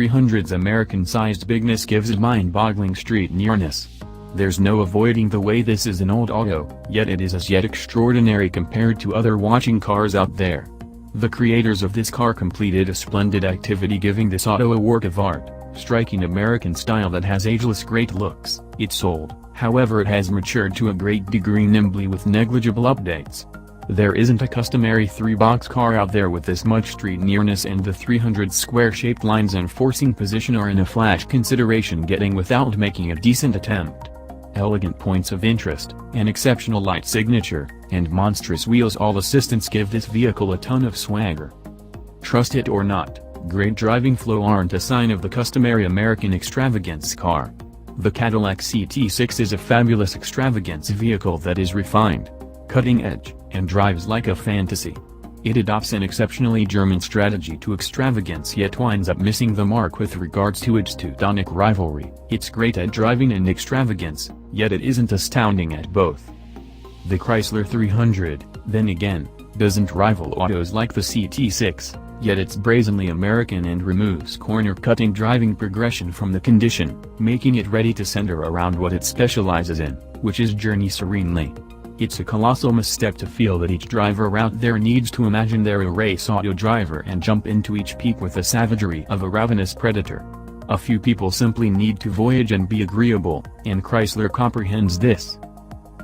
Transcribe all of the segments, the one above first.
300's American-sized bigness gives it mind-boggling street nearness. There's no avoiding the way this is an old auto, yet it is as yet extraordinary compared to other watching cars out there. The creators of this car completed a splendid activity, giving this auto a work of art, striking American style that has ageless great looks. It's old, however it has matured to a great degree nimbly with negligible updates. There isn't a customary 3-box car out there with this much street nearness, and the 300's square-shaped lines and forcing position are in a flash consideration getting without making a decent attempt. Elegant points of interest, an exceptional light signature, and monstrous wheels all assistants give this vehicle a ton of swagger. Trust it or not, great driving flow aren't a sign of the customary American extravagance car. The Cadillac CT6 is a fabulous extravagance vehicle that is refined, cutting-edge, and drives like a fantasy. It adopts an exceptionally German strategy to extravagance, yet winds up missing the mark with regards to its Teutonic rivalry. It's great at driving and extravagance, yet it isn't astounding at both. The Chrysler 300, then again, doesn't rival autos like the CT6, yet it's brazenly American and removes corner-cutting driving progression from the condition, making it ready to center around what it specializes in, which is journey serenely. It's a colossal misstep to feel that each driver out there needs to imagine they're a race auto driver and jump into each peak with the savagery of a ravenous predator. A few people simply need to voyage and be agreeable, and Chrysler comprehends this.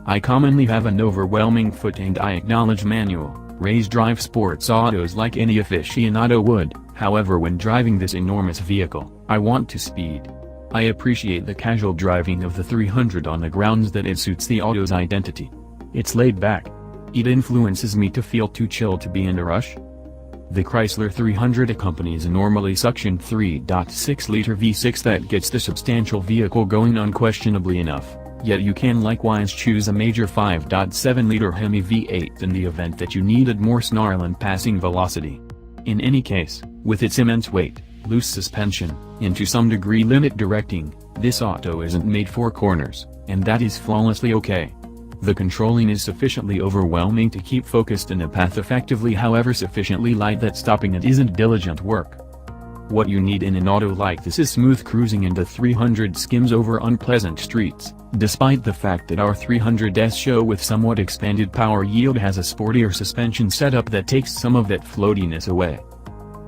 I commonly have an overwhelming foot, and I acknowledge manual, race-drive sports autos like any aficionado would. However, when driving this enormous vehicle, I want to speed. I appreciate the casual driving of the 300 on the grounds that it suits the auto's identity. It's laid back. It influences me to feel too chill to be in a rush. The Chrysler 300 accompanies a normally suctioned 3.6-liter V6 that gets the substantial vehicle going unquestionably enough, yet you can likewise choose a major 5.7-liter Hemi V8 in the event that you needed more snarl and passing velocity. In any case, with its immense weight, loose suspension, and to some degree limit directing, this auto isn't made for corners, and that is flawlessly okay. The controlling is sufficiently overwhelming to keep focused in a path effectively, however sufficiently light that stopping it isn't diligent work. What you need in an auto like this is smooth cruising, and the 300 skims over unpleasant streets, despite the fact that our 300's show with somewhat expanded power yield has a sportier suspension setup that takes some of that floatiness away.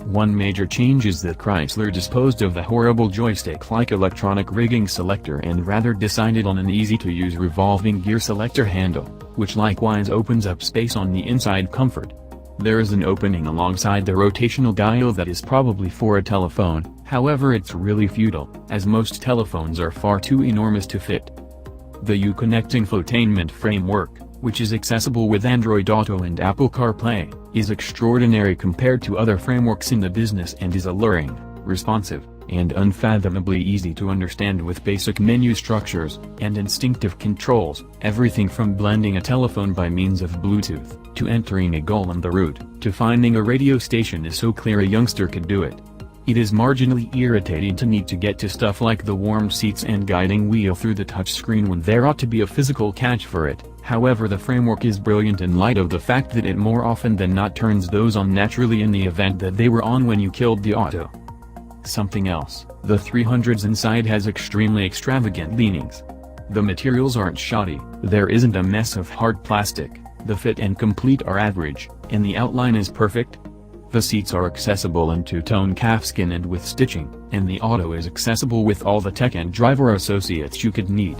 One major change is that Chrysler disposed of the horrible joystick-like electronic rigging selector and rather decided on an easy-to-use revolving gear selector handle, which likewise opens up space on the inside comfort. There is an opening alongside the rotational dial that is probably for a telephone, however it's really futile, as most telephones are far too enormous to fit. The Uconnect infotainment framework, which is accessible with Android Auto and Apple CarPlay, is extraordinary compared to other frameworks in the business and is alluring, responsive, and unfathomably easy to understand with basic menu structures and instinctive controls, everything from blending a telephone by means of Bluetooth, to entering a goal on the route, to finding a radio station is so clear a youngster could do it. It is marginally irritating to need to get to stuff like the warmed seats and guiding wheel through the touchscreen when there ought to be a physical catch for it. However, the framework is brilliant in light of the fact that it more often than not turns those on naturally in the event that they were on when you killed the auto. Something else, the 300's inside has extremely extravagant leanings. The materials aren't shoddy, there isn't a mess of hard plastic, the fit and complete are average, and the outline is perfect. The seats are accessible in two-tone calfskin and with stitching, and the auto is accessible with all the tech and driver associates you could need.